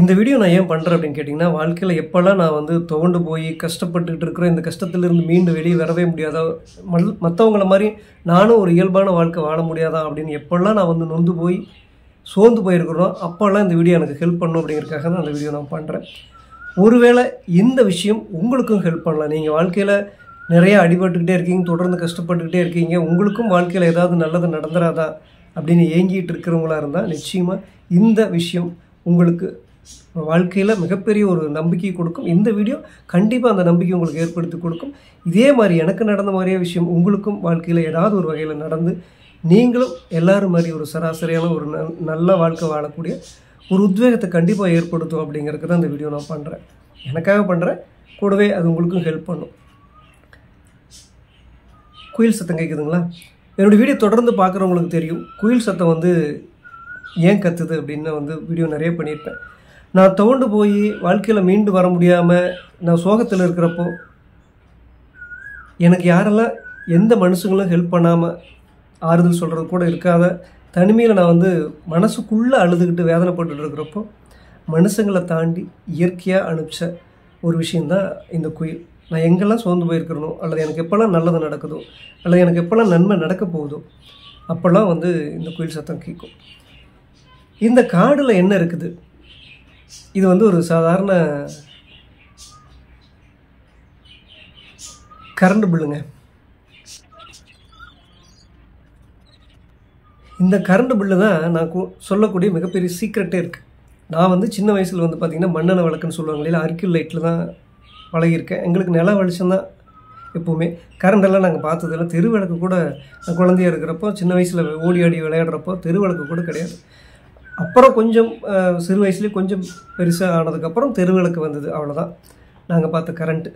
இந்த வீடியோ நான் ஏன் பண்ணுறேன் அப்படின்னு கேட்டிங்கன்னா, வாழ்க்கையில் எப்போல்லாம் நான் வந்து துவண்டு போய் கஷ்டப்பட்டுக்கிட்டு இருக்கிறேன், இந்த கஷ்டத்திலிருந்து மீண்டு வெளியே வரவே முடியாதா, மற்றவங்கள மாதிரி நானும் ஒரு இயல்பான வாழ்க்கை வாழ முடியாதா அப்படின்னு எப்போல்லாம் நான் வந்து நொந்து போய் சோர்ந்து போயிருக்கிறோம், அப்போல்லாம் இந்த வீடியோ எனக்கு ஹெல்ப் பண்ணணும் அப்படிங்கிறதுக்காக தான் அந்த வீடியோ நான் பண்ணுறேன். ஒருவேளை இந்த விஷயம் உங்களுக்கும் ஹெல்ப் பண்ணலாம். நீங்கள் வாழ்க்கையில் நிறைய அடிபட்டுக்கிட்டே இருக்கீங்க, தொடர்ந்து கஷ்டப்பட்டுக்கிட்டே இருக்கீங்க, உங்களுக்கும் வாழ்க்கையில் ஏதாவது நல்லது நடந்துராதா அப்படின்னு ஏங்கிட்டு இருக்கிறவங்களா இருந்தால் நிச்சயமாக இந்த விஷயம் உங்களுக்கு வாழ்க்கையில் மிகப்பெரிய ஒரு நம்பிக்கை கொடுக்கும். இந்த வீடியோ கண்டிப்பாக அந்த நம்பிக்கை உங்களுக்கு ஏற்படுத்தி கொடுக்கும். இதே மாதிரி எனக்கு நடந்த மாதிரியே விஷயம் உங்களுக்கும் வாழ்க்கையில் ஏதாவது ஒரு வகையில் நடந்து நீங்களும் எல்லோரும் மாதிரி ஒரு சராசரியான ஒரு நல்ல வாழ்க்கை வாழக்கூடிய ஒரு உத்வேகத்தை கண்டிப்பாக ஏற்படுத்தும் அப்படிங்கிறதுக்கு தான் இந்த வீடியோ நான் பண்ணுறேன். எனக்காக பண்ணுறேன், கூடவே அது உங்களுக்கும் ஹெல்ப் பண்ணும். குயில் சத்தம் கேட்குதுங்களா? என்னோடய வீடியோ தொடர்ந்து பார்க்குறவங்களுக்கு தெரியும், குயில் சத்தம் வந்து ஏன் கத்துது அப்படின்னு வந்து வீடியோ நிறைய பண்ணியிருப்பேன். நான் துவண்டு போய் வாழ்க்கையில் மீண்டு வர முடியாமல் நான் சோகத்தில் இருக்கிறப்போ எனக்கு யாரெல்லாம் எந்த மனுஷங்களும் ஹெல்ப் பண்ணாமல் ஆறுதல் சொல்கிறது கூட இருக்காத தனிமையில் நான் வந்து மனசுக்குள்ளே அழுதுகிட்டு வேதனைப்பட்டு இருக்கிறப்போ மனுஷங்களை தாண்டி இயற்கையாக அனுப்பிச்ச ஒரு விஷயந்தான் இந்த குயில். நான் எங்கெல்லாம் சோர்ந்து போயிருக்கிறனோ, அல்லது எனக்கு எப்போல்லாம் நல்லது நடக்குதோ, அல்லது எனக்கு எப்போல்லாம் நன்மை நடக்க போகுதோ அப்போல்லாம் வந்து இந்த குயில் சத்தம் கேட்கும். இந்த காடில் என்ன இருக்குது? இது வந்து ஒரு சாதாரண கரண்ட் பில்லுங்க. இந்த கரண்ட் பில்லு தான் நான் சொல்லக்கூடிய மிகப்பெரிய சீக்ரெட்டே இருக்குது. நான் வந்து சின்ன வயசில் வந்து பார்த்திங்கன்னா மண்ணெண்ணெய் விளக்குன்னு சொல்லுவாங்க இல்லையா, அரிக்கல் லைட்டில் தான் பழகியிருக்கேன். எங்களுக்கு நில வெளிச்சம் தான் எப்போவுமே. கரண்டெல்லாம் நாங்கள் பார்த்ததில்ல. தெருவிளக்கு கூட நான் குழந்தையாக இருக்கிறப்போ சின்ன வயசில் ஓடி ஆடி விளையாடுறப்போ தெருவிளக்கு கூட கிடையாது. அப்புறம் கொஞ்சம் சிறு வயசுலேயே கொஞ்சம் பெருசாக ஆனதுக்கப்புறம் தெருவிளக்கு வந்தது, அவ்வளோதான் நாங்கள் பார்த்த கரண்ட்டு.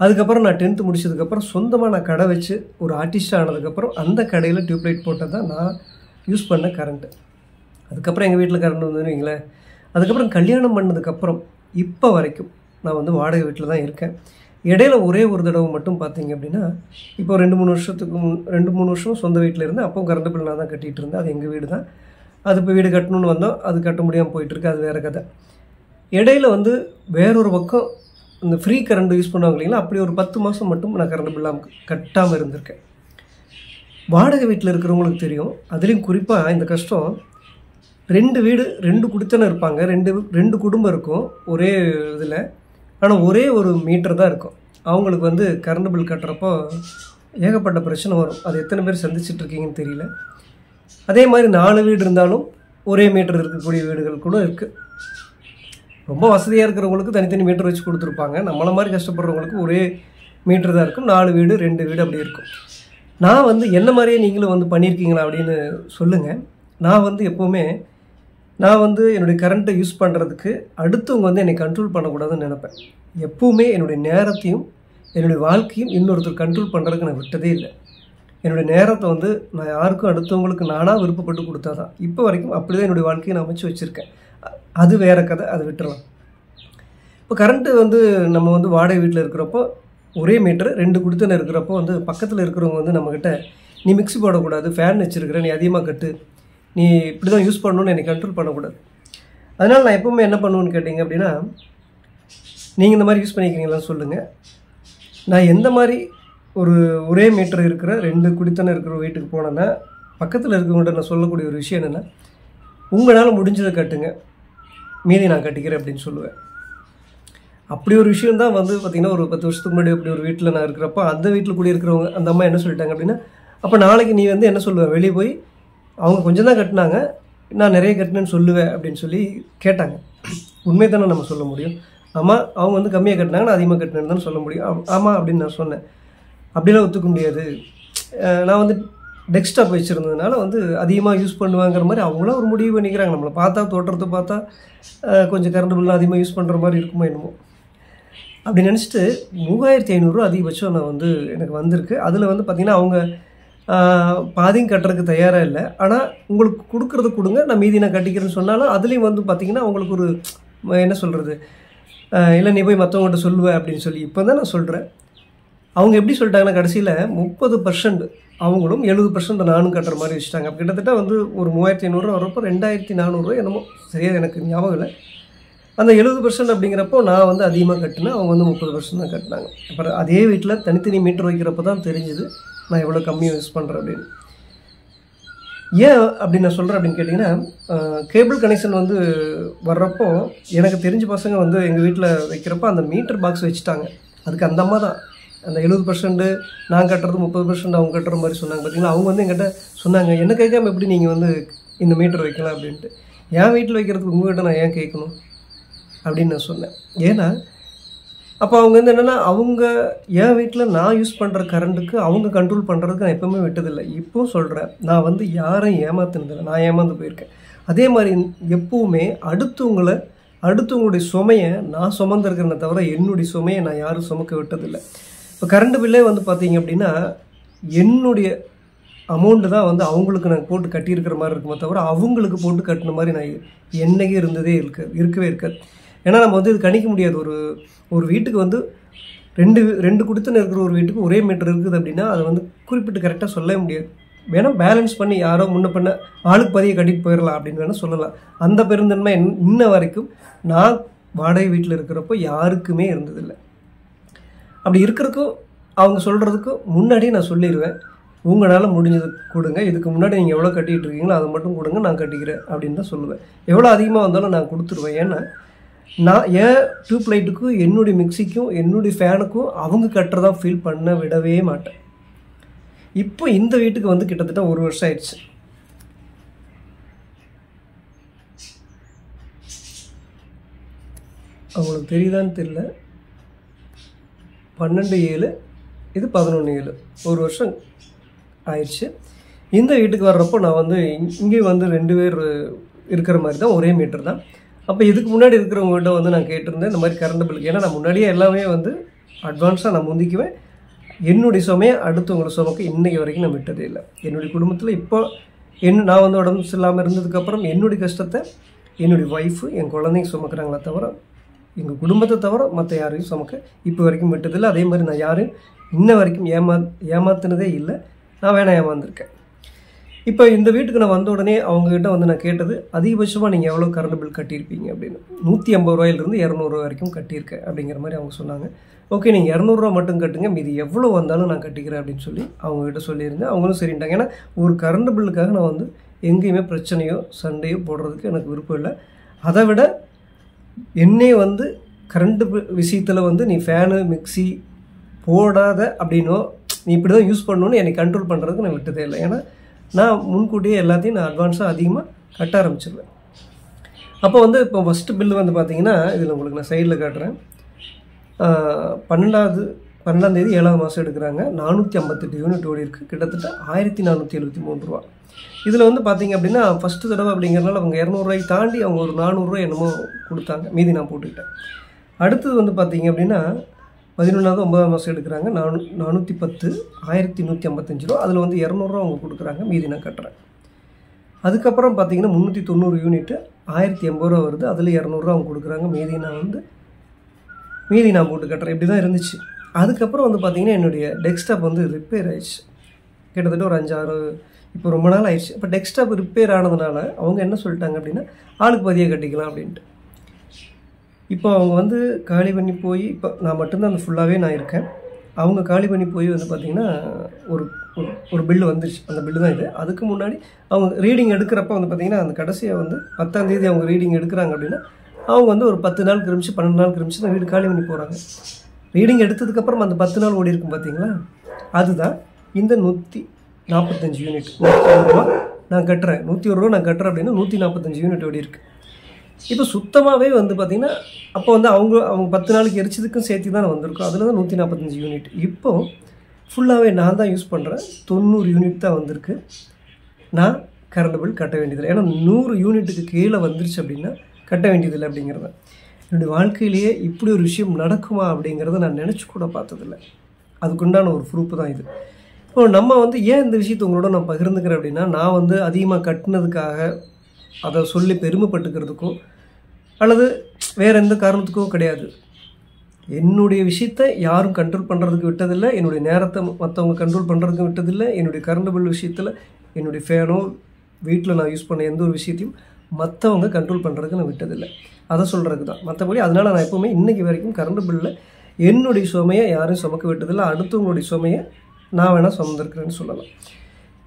அதுக்கப்புறம் நான் 10th முடிச்சதுக்கப்புறம் சொந்தமாக நான் கடை வச்சு ஒரு ஆர்டிஸ்டாக ஆனதுக்கப்புறம் அந்த கடையில் டியூப்லைட் போட்டது தான் நான் யூஸ் பண்ண கரண்ட்டு. அதுக்கப்புறம் எங்கள் வீட்டில் கரண்ட் வந்துன்னு வைங்களேன். அதுக்கப்புறம் கல்யாணம் பண்ணதுக்கப்புறம் இப்போ வரைக்கும் நான் வந்து வாடகை வீட்டில் தான் இருக்கேன். இடையில ஒரே ஒரு தடவை மட்டும் பார்த்தீங்க அப்படின்னா, இப்போ 2-3 வருஷம் சொந்த வீட்டில் இருந்தேன். அப்போ கரண்ட் பில் நான் தான் கட்டிகிட்டு இருந்தேன். அது எங்கள் வீடு தான். அது இப்போ வீடு கட்டணும்னு வந்தோம், அது கட்ட முடியாமல் போயிட்டுருக்கு, அது வேறு கதை. இடையில வந்து வேறொரு பக்கம் இந்த ஃப்ரீ கரண்ட் யூஸ் பண்ணுவாங்க இல்லைங்களா, அப்படி ஒரு 10 மாதம் மட்டும் நான் கரண்ட் பில்லாமல் கட்டாமல் இருந்திருக்கேன். வாடகை வீட்டில் இருக்கிறவங்களுக்கு தெரியும், அதுலேயும் குறிப்பாக இந்த கஷ்டம். 2 வீடு 2 குடித்தனம் இருப்பாங்க, 2 குடும்பம் இருக்கும் ஒரே இதில். ஆனால் ஒரே ஒரு மீட்டர் தான் இருக்கும். அவங்களுக்கு வந்து கரண்ட் பில் கட்டுறப்போ ஏகப்பட்ட பிரச்சனை வரும். அது எத்தனை பேர் சந்திச்சிட்ருக்கீங்கன்னு தெரியல. அதே மாதிரி 4 வீடு இருந்தாலும் ஒரே மீட்டர் இருக்கக்கூடிய வீடுகள் கூட இருக்குது. ரொம்ப வசதியாக இருக்கிறவங்களுக்கு தனித்தனி மீட்டர் வச்சு கொடுத்துருப்பாங்க. நம்மளை மாதிரி கஷ்டப்படுறவங்களுக்கு ஒரே மீட்டர் தான் இருக்கும். 4 வீடு 2 வீடு அப்படி இருக்கும். நான் வந்து என்ன மாதிரியே நீங்களும் வந்து பண்ணியிருக்கீங்களா அப்படின்னு சொல்லுங்கள். நான் வந்து எப்போவுமே என்னுடைய கரண்ட்டை யூஸ் பண்ணுறதுக்கு அடுத்தவங்க வந்து என்னை கண்ட்ரோல் பண்ணக்கூடாதுன்னு நினைப்பேன். எப்போவுமே என்னுடைய நேரத்தையும் என்னுடைய வாழ்க்கையும் இன்னொருத்தர் கண்ட்ரோல் பண்ணுறதுக்கு நான் விட்டதே இல்லை. என்னுடைய நேரத்தை வந்து நான் யாருக்கும் அடுத்தவங்களுக்கு நானாக விருப்பப்பட்டு கொடுத்தா தான் இப்போ வரைக்கும் அப்படி தான் என்னுடைய வாழ்க்கையை நான் அமைச்சு வச்சுருக்கேன். அது வேறு கதை, அது விட்டுறலாம். இப்போ கரண்ட்டு வந்து நம்ம வந்து வாடகை வீட்டில் இருக்கிறப்போ ஒரே மீட்டர் 2 குடித்தனம் இருக்கிறப்போ வந்து பக்கத்தில் இருக்கிறவங்க வந்து நம்மக்கிட்ட நீ மிக்ஸி போடக்கூடாது, ஃபேன் வச்சுருக்கிற, நீ அதிகமாக கட்டு, நீ இப்படி தான் யூஸ் பண்ணணுன்னு என்னை கண்ட்ரோல் பண்ணக்கூடாது. அதனால் நான் எப்போவுமே என்ன பண்ணுவேன்னு கேட்டிங்க அப்படின்னா, நீங்கள் இந்த மாதிரி யூஸ் பண்ணிக்கிறீங்களான்னு சொல்லுங்கள். நான் எந்த மாதிரி ஒரே மீட்டர் இருக்கிற 2 குடித்தனம் இருக்கிற வீட்டுக்கு போனேன்னா பக்கத்தில் இருக்கிறவங்கள்ட்ட நான் சொல்லக்கூடிய ஒரு விஷயம் என்னென்னா, உங்களால் முடிஞ்சதை கட்டுங்க, மீதி நான் கட்டிக்கிறேன் அப்படின்னு சொல்லுவேன். அப்படி ஒரு விஷயம் தான் வந்து பார்த்திங்கன்னா ஒரு 10 வருஷத்துக்கு முன்னாடி அப்படி ஒரு வீட்டில் நான் இருக்கிறப்போ அந்த வீட்டில் கூடி இருக்கிறவங்க அந்த அம்மா என்ன சொல்லிட்டாங்க அப்படின்னா, அப்போ நாளைக்கு நீ வந்து என்ன சொல்லுவேன், வெளியே போய் அவங்க கொஞ்சம் தான் கட்டினாங்க, நான் நிறைய கட்டினேன்னு சொல்லுவேன் அப்படின்னு சொல்லி கேட்டாங்க. உண்மை தானே நம்ம சொல்ல முடியும். ஆமாம், அவங்க வந்து கம்மியாக கட்டினாங்க, நான் அதிகமாக கட்டினேன்னு தான் சொல்ல முடியும். ஆமாம் அப்படின்னு நான் சொன்னேன். அப்படிலாம் ஒத்துக்க முடியாது. நான் வந்து டெஸ்க்டாப் வச்சுருந்ததுனால வந்து அதிகமாக யூஸ் பண்ணுவாங்கிற மாதிரி அவங்களாம் ஒரு முடிவு பண்ணிக்கிறாங்க. நம்மளை பார்த்தா தோற்றத்தை பார்த்தா கொஞ்சம் கரண்ட் பில்லாம் அதிகமாக யூஸ் பண்ணுற மாதிரி இருக்குமோ என்னமோ அப்படி நினச்சிட்டு 3500 ரூபா அதிகபட்சம் நான் வந்து எனக்கு வந்திருக்கு. அதில் வந்து பார்த்திங்கன்னா அவங்க பாதியும் கட்டுறதுக்கு தயாராக இல்லை. ஆனால் உங்களுக்கு கொடுக்குறது கொடுங்க, நான் மீதி நான் கட்டிக்கிறேன்னு சொன்னாலும் அதுலேயும் வந்து பார்த்திங்கன்னா அவங்களுக்கு ஒரு என்ன சொல்கிறது, இல்லை நீ போய் மற்றவங்கள்ட்ட சொல்லுவேன் அப்படின்னு சொல்லி இப்போ தான் நான் சொல்கிறேன். அவங்க எப்படி சொல்லிட்டாங்கன்னா கடைசியில் 30% அவங்களும் 70% நானும் கட்டுற மாதிரி வச்சுட்டாங்க. கிட்டத்தட்ட வந்து ஒரு 3500 ரூபா வரப்போ 2400 என்னமோ சரியாக எனக்கு ஞாபகம் இல்லை. அந்த 70% அப்படிங்கிறப்போ நான் வந்து அதிகமாக கட்டினேன், அவங்க வந்து 30% தான் கட்டினாங்க. அப்புறம் அதே வீட்டில் தனித்தனி மீட்டர் வைக்கிறப்போ தான் தெரிஞ்சுது நான் எவ்வளோ கம்மியாக யூஸ் பண்ணுறேன் அப்படின்னு. ஏன் அப்படி நான் சொல்கிறேன் அப்படின்னு கேட்டிங்கன்னா, கேபிள் கனெக்ஷன் வந்து வர்றப்போ எனக்கு தெரிஞ்ச பசங்க வந்து எங்கள் வீட்டில் வைக்கிறப்போ அந்த மீட்டர் பாக்ஸ் வச்சுட்டாங்க. அதுக்கு அந்த அம்மா தான் அந்த 70% நான் கட்டுறது 30% அவங்க கட்டுற மாதிரி சொன்னாங்க. பார்த்தீங்களா, அவங்க வந்து என்கிட்ட சொன்னாங்க, என்ன கேட்காம எப்படி நீங்கள் வந்து இந்த மீட்டர் வைக்கலாம் அப்படின்ட்டு. என் வீட்டில் வைக்கிறதுக்கு உங்கள்கிட்ட நான் ஏன் கேட்கணும் அப்படின்னு நான் சொன்னேன். ஏன்னா அப்போ அவங்க வந்து என்னென்னா, அவங்க என் வீட்டில் நான் யூஸ் பண்ணுற கரண்ட்டுக்கு அவங்க கண்ட்ரோல் பண்ணுறதுக்கு நான் எப்போவுமே விட்டதில்லை. இப்போவும் சொல்கிறேன், நான் வந்து யாரையும் ஏமாத்தினதில்லை, நான் ஏமாந்து போயிருக்கேன். அதே மாதிரி எப்போவுமே அடுத்தவங்களுடைய சுமையை நான் சுமந்துருக்கிறேனே தவிர என்னுடைய சுமையை நான் யாரும் சுமக்க விட்டதில்லை. இப்போ கரண்ட் பில்லே வந்து பார்த்தீங்க அப்படின்னா என்னுடைய அமௌண்ட்டு தான் வந்து அவங்களுக்கு நான் போட்டு கட்டியிருக்கிற மாதிரி இருக்குமே தவிர அவங்களுக்கு போட்டு கட்டின மாதிரி நான் என்னைக்கே இருக்கவே இருக்காது. ஏன்னா நம்ம வந்து இது கணிக்க முடியாது. ஒரு வீட்டுக்கு வந்து ரெண்டு குடித்தன இருக்கிற ஒரு வீட்டுக்கு ஒரே மீட்டர் இருக்குது அப்படின்னா அதை வந்து குறிப்பிட்டு கரெக்டாக சொல்லவே முடியாது. வேணால் பேலன்ஸ் பண்ணி யாரோ முன்ன பண்ண ஆளுக்கு பதிய கட்டிட்டு போயிடலாம் அப்படின்னு வேணால் சொல்லலாம். அந்த பெருந்தன்மை இன்ன வரைக்கும் நான் வாடகை வீட்டில் இருக்கிறப்போ யாருக்குமே இருந்ததில்லை. அப்படி இருக்கிறதுக்கும் அவங்க சொல்கிறதுக்கும் முன்னாடியே நான் சொல்லிடுவேன், உங்களால் முடிஞ்சது கொடுங்க, இதுக்கு முன்னாடி நீங்கள் எவ்வளோ கட்டிகிட்டு இருக்கீங்களோ அதை மட்டும் கொடுங்க, நான் கட்டிக்கிறேன் அப்படின்னு தான் சொல்லுவேன். எவ்வளோ அதிகமாக வந்தாலும் நான் கொடுத்துருவேன். ஏன்னா நான் என் டியூப் லைட்டுக்கும் என்னுடைய மிக்சிக்கும் என்னுடைய ஃபேனுக்கும் அவங்க கட்டுறதா ஃபீல் பண்ண விடவே மாட்டேன். இப்போ இந்த வீட்டுக்கு வந்து கிட்டத்தட்ட 1 வருஷம் ஆயிடுச்சு. அவங்களுக்கு தெரியுதான்னு தெரியல, 12/7 இது 11/7 1 வருஷம் ஆயிடுச்சு. இந்த வீட்டுக்கு வர்றப்போ நான் வந்து இங்கேயும் வந்து 2 பேர் இருக்கிற மாதிரி தான், ஒரே மீட்டர் தான். அப்போ இதுக்கு முன்னாடி இருக்கிறவங்ககிட்ட வந்து நான் கேட்டிருந்தேன் இந்த மாதிரி கரண்ட் பில்லுக்கு. ஏன்னா நான் முன்னாடியே எல்லாமே வந்து அட்வான்ஸாக நான் முந்திக்குவேன். என்னுடைய சுமையை அடுத்தவங்களை சுமக்க இன்றைக்கி வரைக்கும் நான் விட்டதே இல்லை. என்னுடைய குடும்பத்தில் இப்போ நான் வந்து உடம்பு இல்லாமல் இருந்ததுக்கப்புறம் என்னுடைய கஷ்டத்தை என்னுடைய ஒய்ஃபு என் குழந்தைங்க சுமக்கிறாங்களே தவிர எங்கள் குடும்பத்தை தவிர மற்ற யாரையும் சுமக்க இப்போ வரைக்கும் விட்டதில்லை. அதே மாதிரி நான் யாரையும் இன்ன வரைக்கும் ஏமாத்தினதே இல்லை. நான் வேணா ஏமாந்துருக்கேன். இப்போ இந்த வீட்டுக்கு நான் வந்த உடனே அவங்ககிட்ட வந்து நான் கேட்டது, அதிகபட்சமாக நீங்கள் எவ்வளோ கரண்ட் பில் கட்டியிருப்பீங்க அப்படின்னு. 150 ரூபாயிலிருந்து 200 ரூபா வரைக்கும் கட்டியிருக்கேன் அப்படிங்கிற மாதிரி அவங்க சொன்னாங்க. ஓகே, நீங்கள் 200 ரூபா மட்டும் கட்டுங்க, மீதி எவ்வளோ வந்தாலும் நான் கட்டிக்கிறேன் அப்படின்னு சொல்லி அவங்ககிட்ட சொல்லியிருந்தேன். அவங்களும் சரிட்டாங்க. ஏன்னா ஒரு கரண்ட் பில்லுக்காக நான் வந்து எங்கேயுமே பிரச்சனையோ சண்டையோ போடுறதுக்கு எனக்கு விருப்பம் இல்லை. அதை விட என்னே வந்து கரண்ட்டு விஷயத்தில் வந்து நீ ஃபேனு மிக்சி போடாத அப்படின்னோ நீ இப்படி தான் யூஸ் பண்ணணுன்னு என்னை கண்ட்ரோல் பண்ணுறதுக்கு நான் விட்டதே இல்லை. ஏன்னா நான் முன்கூட்டியே எல்லாத்தையும் நான் அட்வான்ஸாக அதிகமாக கட்ட ஆரம்பிச்சிருவேன். அப்போ வந்து இப்போ ஃபஸ்ட்டு பில்லு வந்து பார்த்தீங்கன்னா, இதில் உங்களுக்கு நான் சைடில் காட்டுறேன். 12ஆம் தேதி 7ஆம் மாதம் எடுக்கிறாங்க. 458 யூனிட் ஓடி இருக்குது. கிட்டத்தட்ட 1473 ரூபா. இதில் வந்து பார்த்தீங்க அப்படின்னா ஃபஸ்ட்டு தடவை அப்படிங்கிறனால அவங்க 200 ரூபாய் தாண்டி அவங்க ஒரு 400 ரூபாய் என்னமோ கொடுத்தாங்க, மீதி நான் போட்டுக்கிட்டேன். அடுத்தது வந்து பார்த்தீங்க அப்படின்னா 11ஆவது 9ஆம் மாதம் எடுக்கிறாங்க. 410 1155 ரூபா. அதில் வந்து 200 ரூபா அவங்க கொடுக்குறாங்க, மீதி நான் கட்டுறேன். அதுக்கப்புறம் பார்த்தீங்கன்னா 390 யூனிட்டு 1080 ரூபா வருது. அதில் 200 ரூபா அவங்க கொடுக்குறாங்க, மீதி நான் போட்டு கட்டுறேன். இப்படி தான் இருந்துச்சு. அதுக்கப்புறம் வந்து பார்த்தீங்கன்னா என்னுடைய டெஸ்க்டாப் வந்து ரிப்பேர் ஆயிடுச்சு. கிட்டத்தட்ட ஒரு 5-6 இப்போ ரொம்ப நாள் ஆயிடுச்சு. இப்போ டெஸ்க்டாப் ரிப்பேர் ஆனதுனால அவங்க என்ன சொல்லிட்டாங்க அப்படின்னா, ஆளுக்கு பதியாக கட்டிக்கலாம் அப்படின்ட்டு. இப்போ அவங்க வந்து காலி பண்ணி போய் இப்போ நான் மட்டும்தான் அந்த ஃபுல்லாகவே நான் இருக்கேன். அவங்க காலி பண்ணி போய் வந்து பார்த்திங்கன்னா ஒரு பில்லு வந்துருச்சு. அந்த பில்லு தான் இது. அதுக்கு முன்னாடி அவங்க ரீடிங் எடுக்கிறப்ப வந்து பார்த்திங்கன்னா அந்த கடைசியாக வந்து 10ஆம் தேதி அவங்க ரீடிங் எடுக்கிறாங்க அப்படின்னா அவங்க வந்து ஒரு 10 நாள் கிரிமிச்சு 12 நாள் கிரிமிச்சு தான் வீடு காலி பண்ணி போகிறாங்க. ரீடிங் எடுத்ததுக்கப்புறம் அந்த 10 நாள் ஓடி இருக்கும் பார்த்தீங்களா, அதுதான் இந்த 145 யூனிட். 101 ரூபா நான் கட்டுறேன், 101 ரூபா நான் கட்டுறேன் அப்படின்னா 145 யூனிட் ஓடி இருக்குது. இப்போ சுத்தமாகவே வந்து பார்த்திங்கன்னா அப்போ வந்து அவங்க 10 நாளைக்கு எரிச்சதுக்கும் சேர்த்து தான் வந்திருக்கும். அதில் தான் 145 யூனிட். இப்போது ஃபுல்லாகவே நான் தான் யூஸ் பண்ணுறேன். 90 யூனிட் தான் வந்திருக்கு. நான் கரண்ட் பில் கட்ட வேண்டியதில்லை. ஏன்னா 100 யூனிட்டுக்கு கீழே வந்துருச்சு அப்படின்னா கட்ட வேண்டியதில்லை அப்படிங்கிறத. என்னுடைய வாழ்க்கையிலேயே இப்படி ஒரு விஷயம் நடக்குமா அப்படிங்கிறத நான் நினச்சி கூட பார்த்ததில்லை. அதுக்குண்டான ஒரு ப்ரூஃப் தான் இது. இப்போ நம்ம வந்து ஏன் இந்த விஷயத்தை உங்களோட நான் பகிர்ந்துக்கிறேன் அப்படின்னா, நான் வந்து அதிகமாக கட்டினதுக்காக அதை சொல்லி பெருமைப்பட்டுக்கிறதுக்கோ அல்லது வேறு எந்த காரணத்துக்கோ கிடையாது. என்னுடைய விஷயத்தை யாரும் கண்ட்ரோல் பண்ணுறதுக்கு விட்டதில்லை. என்னுடைய நேரத்தை மற்றவங்க கண்ட்ரோல் பண்ணுறதுக்கு விட்டதில்லை. என்னுடைய கரண்ட் பில் விஷயத்தில் என்னுடைய ஃபேனோ வீட்டில் நான் யூஸ் பண்ண எந்த ஒரு விஷயத்தையும் மற்றவங்க கண்ட்ரோல் பண்ணுறதுக்கு நான் விட்டதில்லை. அதை சொல்கிறதுக்கு தான். மற்றபடி அதனால் நான் எப்போவுமே இன்றைக்கி வரைக்கும் கரண்ட் பில்லில் என்னுடைய சுமையை யாரும் சுமக்க விட்டதில்லை. அடுத்தவங்களுடைய சுமையை நான் வேணால் சுமந்திருக்கிறேன்னு சொல்லலாம்.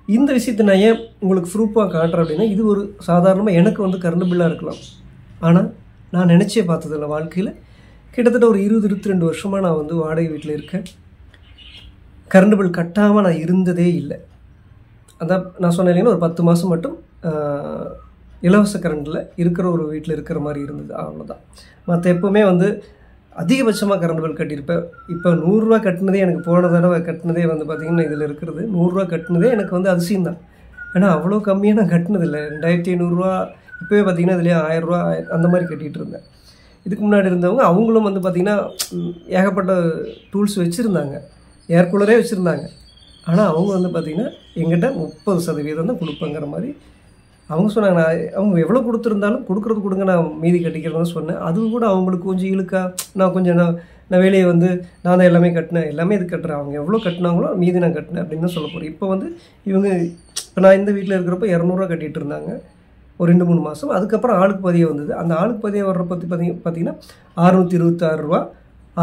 இந்த விஷயத்தை நான் ஏன் உங்களுக்கு ப்ரூஃபாக காட்டுறேன் அப்படின்னா, இது ஒரு சாதாரணமாக எனக்கு வந்து கரண்ட் பில்லாக இருக்கலாம். ஆனால் நான் நினச்சே பார்த்ததில்லை வாழ்க்கையில். கிட்டத்தட்ட ஒரு 20-22 வருஷமாக நான் வந்து வாடகை வீட்டில் இருக்கேன். கரண்ட் பில் கட்டாமல் நான் இருந்ததே இல்லை. அதான் நான் சொன்னேன் இல்லைங்கன்னா, ஒரு 10 மாதம் மட்டும் இலவச கரண்டில் இருக்கிற ஒரு வீட்டில் இருக்கிற மாதிரி இருந்தது, அவ்வளோதான். மற்ற எப்போவுமே வந்து அதிகபட்சமாக கரண்ட் பில் கட்டியிருப்பேன். இப்போ 100 ரூபா கட்டினதே எனக்கு போன தடவை கட்டினதே வந்து பார்த்திங்கன்னா இதில் இருக்கிறது 100 ரூபா கட்டினதே எனக்கு வந்து அதிசயம் தான். ஏன்னா அவ்வளோ கம்மியாக நான் கட்டினதில்லை. 2500 ரூபா இப்போவே பார்த்திங்கன்னா இதுலேயே 1000 ரூபா அந்த மாதிரி கட்டிகிட்டு இருந்தேன். இதுக்கு முன்னாடி இருந்தவங்க அவங்களும் வந்து பார்த்திங்கன்னா ஏகப்பட்ட டூல்ஸ் வச்சுருந்தாங்க, ஏர் கூலரே வச்சுருந்தாங்க. ஆனால் அவங்க வந்து பார்த்திங்கன்னா எங்கிட்ட 30% தான் கொடுப்பேங்கிற மாதிரி அவங்க சொன்னாங்க. நான் அவங்க எவ்வளோ கொடுத்துருந்தாலும் கொடுக்குறது கொடுங்க, நான் மீதி கட்டிக்கிறதுன்னு சொன்னேன். அதுவும் கூட அவங்களுக்கு கொஞ்சம் இழுக்கா, நான் கொஞ்சம் நான் வேலையை வந்து நான் தான் எல்லாமே கட்டினேன், எல்லாமே இது கட்டுறேன், அவங்க எவ்வளோ கட்டினாங்களோ மீதி நான் கட்டினேன் அப்படின்னு தான் சொல்ல போகிறேன். இப்போ வந்து இவங்க இப்போ நான் இந்த வீட்டில் இருக்கிறப்ப 200 ரூபா கட்டிகிட்டு இருந்தாங்க ஒரு 2-3 மாதம். அதுக்கப்புறம் ஆளுக்கு பதிவு வந்தது. அந்த ஆளுக்கு பதிவு வர்ற பார்த்திங்கன்னா 626 ரூபா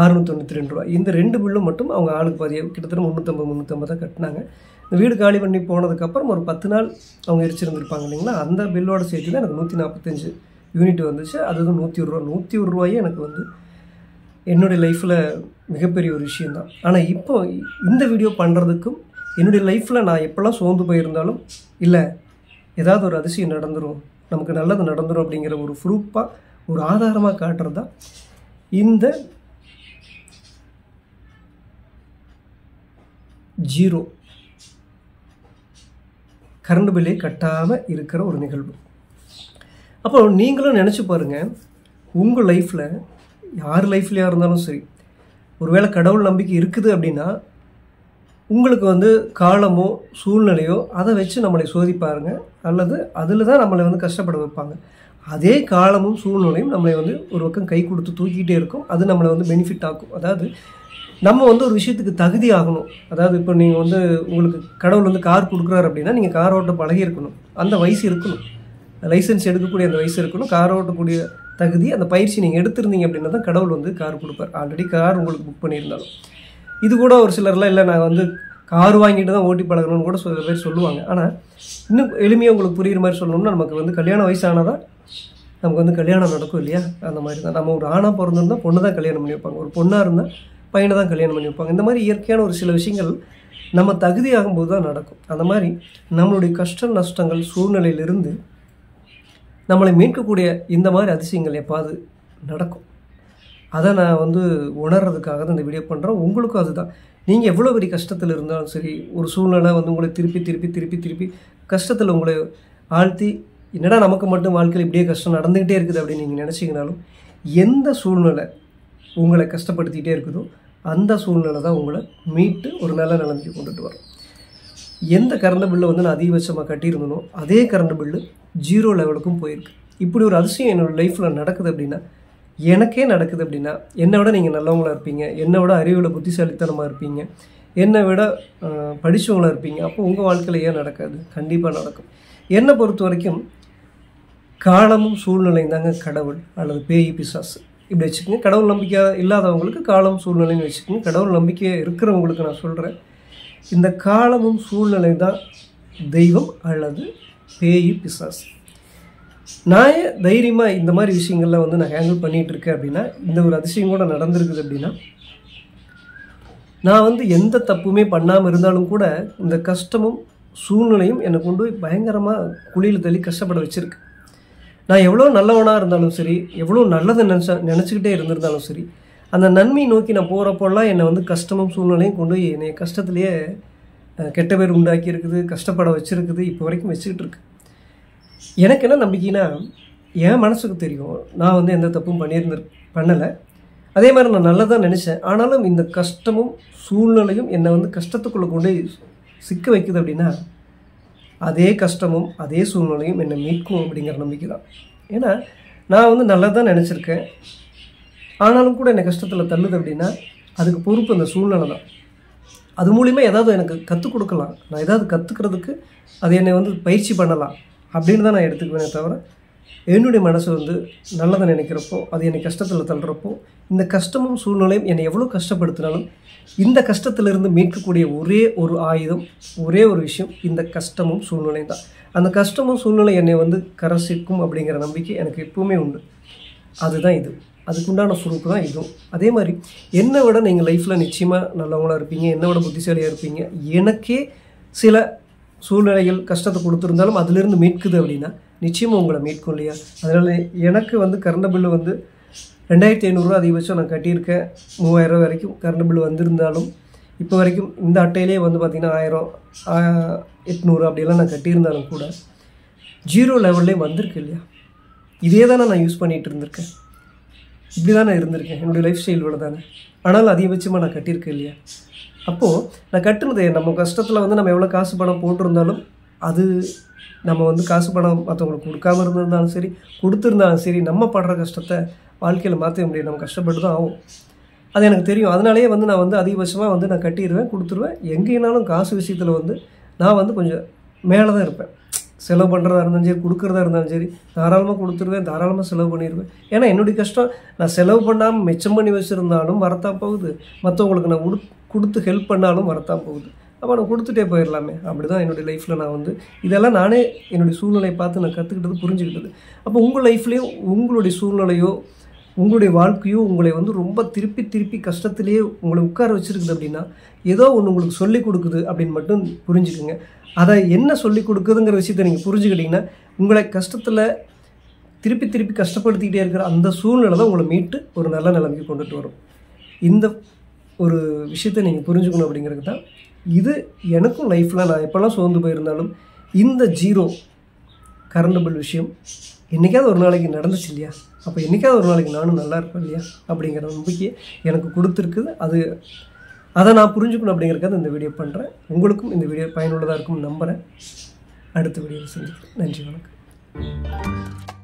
692 ரூபா இந்த 2 பில்லும் மட்டும் அவங்க ஆளுக்கு பதிவு கிட்டத்தட்ட 350 தான் கட்டினாங்க. இந்த வீடு காலி பண்ணி போனதுக்கப்புறம் ஒரு 10 நாள் அவங்க எரிச்சிருந்துருப்பாங்க இல்லைங்களா, அந்த பில்லோட சேர்த்து தான் எனக்கு 145 யூனிட் வந்துச்சு. அது 101 ரூபா. 101 ரூபாயே எனக்கு வந்து என்னுடைய லைஃப்பில் மிகப்பெரிய ஒரு விஷயந்தான். ஆனால் இப்போ இந்த வீடியோ பண்ணுறதுக்கும் என்னுடைய லைஃப்பில் நான் எப்போல்லாம் சோர்ந்து போயிருந்தாலும் இல்லை ஏதாவது ஒரு அதிசயம் நடந்துடும், நமக்கு நல்லது நடந்துடும் அப்படிங்கிற ஒரு ப்ரூஃபாக ஒரு ஆதாரமாக காட்டுறது தான் இந்த 0 கரண்ட் பில்லே கட்டாமல் இருக்கிற ஒரு நிகழ்வு. அப்போ நீங்களும் நினச்சி பாருங்கள், உங்கள் லைஃப்பில் யார் லைஃப்லையாக இருந்தாலும் சரி, ஒருவேளை கடவுள் நம்பிக்கை இருக்குது அப்படின்னா உங்களுக்கு வந்து காலமோ சூழ்நிலையோ அதை வச்சு நம்மளை சோதிப்பாருங்க, அல்லது அதில் தான் நம்மளை வந்து கஷ்டப்பட வைப்பாங்க. அதே காலமும் சூழ்நிலையும் நம்மளை வந்து ஒரு பக்கம் கை கொடுத்து தூக்கிட்டே இருக்கும். அது நம்மளை வந்து பெனிஃபிட் ஆகும். அதாவது நம்ம வந்து ஒரு விஷயத்துக்கு தகுதி ஆகணும். அதாவது இப்போ நீங்கள் வந்து உங்களுக்கு கடவுள் வந்து கார் கொடுக்குறாரு அப்படின்னா நீங்கள் கார் ஓட்ட பழகி இருக்கணும், அந்த வயசு இருக்கணும், லைசன்ஸ் எடுக்கக்கூடிய அந்த வயசு இருக்கணும், கார் ஓட்டக்கூடிய தகுதி அந்த பயிற்சி நீங்கள் எடுத்திருந்தீங்க அப்படின்னா தான் கடவுள் வந்து கார் கொடுப்பார். ஆல்ரெடி கார் உங்களுக்கு புக் பண்ணியிருந்தாலும். இது கூட ஒரு சிலர்லாம் இல்லை நான் வந்து கார் வாங்கிட்டு தான் ஓட்டி பழகணும்னு கூட சில பேர் சொல்லுவாங்க. ஆனால் இன்னும் எளிமையாக உங்களுக்கு புரியுற மாதிரி சொல்லணும்னா, நமக்கு வந்து கல்யாண வயசானதான் நமக்கு வந்து கல்யாணம் நடக்கும் இல்லையா, அந்த மாதிரி தான். நம்ம ஒரு ஆணாக பிறந்திருந்தால் பொண்ணு தான் கல்யாணம் பண்ணி வைப்பாங்க, ஒரு பொண்ணாக இருந்தால் பையனை தான் கல்யாணம் பண்ணி வைப்பாங்க. இந்த மாதிரி இயற்கையான ஒரு சில விஷயங்கள் நம்ம தகுதியாகும்போது தான் நடக்கும். அந்த மாதிரி நம்மளுடைய கஷ்ட நஷ்டங்கள் சூழ்நிலையிலிருந்து நம்மளை மீட்கக்கூடிய இந்த மாதிரி அதிசயங்கள் எப்பாவது நடக்கும். அதை நான் வந்து உணர்றதுக்காக தான் இந்த வீடியோ பண்ணுறேன். உங்களுக்கும் அதுதான். நீங்கள் எவ்வளோ பெரிய கஷ்டத்தில் இருந்தாலும் சரி, ஒரு சூழ்நிலை வந்து உங்களை திருப்பி கஷ்டத்தில் உங்களை ஆழ்த்தி, என்னடா நமக்கு மட்டும் வாழ்க்கையில் இப்படியே கஷ்டம் நடந்துக்கிட்டே இருக்குது அப்படின்னு நீங்கள் நினச்சிங்கனாலும், எந்த சூழ்நிலை உங்களை கஷ்டப்படுத்திகிட்டே இருக்குதோ அந்த சூழ்நிலை தான் உங்களை மீட்டு ஒரு நல்ல நிலைமைக்கு கொண்டுட்டு வரும். எந்த கரண்ட் பில்லை வந்து நான் அதிகபட்சமாக கட்டியிருந்தனோ அதே கரண்ட் பில்லு 0 லெவலுக்கும் போயிருக்கு. இப்படி ஒரு அதிசயம் என்னோடய லைஃப்பில் நடக்குது அப்படின்னா, எனக்கே நடக்குது அப்படின்னா, என்னை விட நீங்கள் நல்லவங்களாக இருப்பீங்க, என்னை விட அறிவில் புத்திசாலித்தனமாக இருப்பீங்க, என்னை விட படித்தவங்களாக இருப்பீங்க. அப்போ உங்கள் வாழ்க்கையில் ஏன் நடக்காது? கண்டிப்பாக நடக்கும். என்னை பொறுத்த வரைக்கும் காலமும் சூழ்நிலையும் தாங்க கடவுள் அல்லது பேய் பிசாசு இப்படி வச்சுக்கோங்க. கடவுள் நம்பிக்கை இல்லாதவங்களுக்கு காலம் சூழ்நிலைன்னு வச்சுக்கோங்க. கடவுள் நம்பிக்கை இருக்கிறவங்களுக்கு நான் சொல்கிறேன், இந்த காலமும் சூழ்நிலை தான் தெய்வம் அல்லது பேய் பிசாசு. நான் தைரியமாக இந்த மாதிரி விஷயங்கள்லாம் வந்து நான் ஹேண்டில் பண்ணிகிட்டு இருக்கேன் அப்படின்னா, இந்த ஒரு அதிசயம் கூட நடந்திருக்குது அப்படின்னா, நான் வந்து எந்த தப்புமே பண்ணாமல் இருந்தாலும் கூட இந்த கஷ்டமும் சூழ்நிலையும் என்னை கொண்டு போய் பயங்கரமாக குழியில் தள்ளி கஷ்டப்பட வச்சுருக்கு. நான் எவ்வளோ நல்லவனாக இருந்தாலும் சரி, எவ்வளோ நல்லதை நினச்சிக்கிட்டே இருந்திருந்தாலும் சரி, அந்த நன்மை நோக்கி நான் போகிறப்போலாம் என்னை வந்து கஷ்டமும் சூழ்நிலையும் கொண்டு போய் என்னை கஷ்டத்துலேயே கெட்ட பேர் உண்டாக்கி இருக்குது, கஷ்டப்பட வச்சுருக்குது, இப்போ வரைக்கும் வச்சுக்கிட்டு இருக்கு. எனக்கு என்ன நம்பிக்கைன்னா, என் மனசுக்கு தெரியும் நான் வந்து எந்த தப்பும் பண்ணலை. அதே மாதிரி நான் நல்லதாக நினச்சேன். ஆனாலும் இந்த கஷ்டமும் சூழ்நிலையும் என்னை வந்து கஷ்டத்துக்குள்ளே கொண்டு சிக்க வைக்குது அப்படின்னா, அதே கஷ்டமும் அதே சூழ்நிலையும் என்னை மீட்கும் அப்படிங்கிற நம்பிக்கை தான். ஏன்னா நான் வந்து நல்லதான் நினச்சிருக்கேன், ஆனாலும் கூட என்னை கஷ்டத்தில் தள்ளுது அப்படின்னா அதுக்கு பொறுப்பு அந்த சூழ்நிலை தான். அது மூலிமா ஏதாவது எனக்கு கற்றுக் கொடுக்கலாம், நான் ஏதாவது கற்றுக்கிறதுக்கு அது என்னை வந்து பயிற்சி பண்ணலாம் அப்படின்னு தான் நான் எடுத்துக்குவேனே தவிர, என்னுடைய மனசு வந்து நல்லதை நினைக்கிறப்போ அது என்னை கஷ்டத்தில் தள்ளுறப்போ இந்த கஷ்டமும் சூழ்நிலையும் என்னை எவ்வளோ கஷ்டப்படுத்தினாலும் இந்த கஷ்டத்திலிருந்து மீட்கக்கூடிய ஒரே ஒரு ஆயுதம், ஒரே ஒரு விஷயம் இந்த கஷ்டமும் சூழ்நிலையும் தான். அந்த கஷ்டமும் சூழ்நிலை என்னை வந்து கரை சேர்க்கும் அப்படிங்கிற நம்பிக்கை எனக்கு எப்பவுமே உண்டு. அதுதான் இது, அதுக்குண்டான ப்ரூஃப் தான் இதுவும். அதே மாதிரி என்னை விட நீங்கள் லைஃப்பில் நிச்சயமாக நல்லவங்களாக இருப்பீங்க, என்னை விட புத்திசாலியாக இருப்பீங்க. எனக்கே சில சூழ்நிலைகள் கஷ்டத்தை கொடுத்துருந்தாலும் அதிலிருந்து மீட்குது அப்படின்னா நிச்சயமாக உங்களை மீட்கும் இல்லையா? அதனால் எனக்கு வந்து கரண்ட் பில்லு வந்து 2500 அதிகபட்சம் நான் கட்டியிருக்கேன். 3000 வரைக்கும் கரண்ட் பில்லு வந்திருந்தாலும் இப்போ வரைக்கும் இந்த அட்டையிலே வந்து பார்த்திங்கன்னா 1000, 800 அப்படியெல்லாம் நான் கட்டியிருந்தாலும் கூட 0 லெவல்லே வந்திருக்கு இல்லையா? இதே தானே நான் யூஸ் பண்ணிகிட்டு இருந்திருக்கேன், இப்படி தானே இருந்திருக்கேன், என்னுடைய லைஃப் ஸ்டைலோட தானே. ஆனால் அதிகபட்சமாக நான் கட்டியிருக்கேன் இல்லையா? அப்போது நான் கட்டுனது நம்ம கஷ்டத்தில் வந்து நம்ம எவ்வளோ காசு பணம் போட்டிருந்தாலும் அது நம்ம வந்து காசு பணம் மற்றவங்களுக்கு கொடுக்காமல் இருந்திருந்தாலும் சரி, கொடுத்துருந்தாலும் சரி, நம்ம படுற கஷ்டத்தை வாழ்க்கையில் மாற்ற முடியாது. நம்ம கஷ்டப்பட்டு தான் ஆகும், அது எனக்கு தெரியும். அதனாலேயே வந்து நான் வந்து அதிகபட்சமாக வந்து நான் கட்டிடுவேன், கொடுத்துருவேன். எங்கேனாலும் காசு விஷயத்தில் வந்து நான் வந்து கொஞ்சம் மேலே தான் இருப்பேன். செலவு பண்ணுறதா இருந்தாலும் சரி, கொடுக்குறதா இருந்தாலும் சரி, தாராளமாக கொடுத்துருவேன், தாராளமாக செலவு பண்ணிடுவேன். ஏன்னா என்னுடைய கஷ்டம் நான் செலவு பண்ணாமல் மிச்சம் பண்ணி வச்சுருந்தாலும் வரத்தான் போகுது, மற்றவங்களுக்கு நான் கொடுத்து ஹெல்ப் பண்ணாலும் வரத்தான் போகுது. அப்போ நான் கொடுத்துட்டே போயிடலாமே. அப்படி தான் என்னுடைய லைஃப்பில் நான் வந்து இதெல்லாம் நானே என்னுடைய சூழ்நிலையை பார்த்து நான் கற்றுக்கிட்டது, புரிஞ்சுக்கிட்டது. அப்போ உங்கள் லைஃப்லேயும் உங்களுடைய சூழ்நிலையோ உங்களுடைய வாழ்க்கையோ உங்களை வந்து ரொம்ப திருப்பி திருப்பி கஷ்டத்திலேயே உங்களை உட்கார வச்சுருக்குது அப்படின்னா ஏதோ ஒன்று உங்களுக்கு சொல்லிக் கொடுக்குது அப்படின்னு மட்டும் புரிஞ்சுக்குங்க. அதை என்ன சொல்லிக் கொடுக்குதுங்கிற விஷயத்தை நீங்கள் புரிஞ்சுக்கிட்டிங்கன்னா உங்களை கஷ்டத்தில் திருப்பி திருப்பி கஷ்டப்படுத்திக்கிட்டே இருக்கிற அந்த சூழ்நிலை தான் உங்களை மீட்டு ஒரு நல்ல நிலைமைக்கு கொண்டுட்டு வரும். இந்த ஒரு விஷயத்தை நீங்கள் புரிஞ்சுக்கணும் அப்படிங்கிறது தான் இது. எனக்கும் லைஃப்பில் நான் எப்போல்லாம் சோர்ந்து போயிருந்தாலும் இந்த 0 கரண்ட் பில் விஷயம் என்றைக்காவது ஒரு நாளைக்கு நடந்துச்சு இல்லையா? அப்போ என்றைக்காவது ஒரு நாளைக்கு நானும் நல்லா இருப்பேன் இல்லையா அப்படிங்கிற நம்பிக்கையை எனக்கு கொடுத்துருக்குது. அதை நான் புரிஞ்சுக்கணும் அப்படிங்கிறதுக்காக இந்த வீடியோ பண்ணுறேன். உங்களுக்கும் இந்த வீடியோ பயனுள்ளதாக இருக்கும்னு நம்புகிறேன். அடுத்த வீடியோவில் சந்திக்கிறேன். நன்றி, வணக்கம்.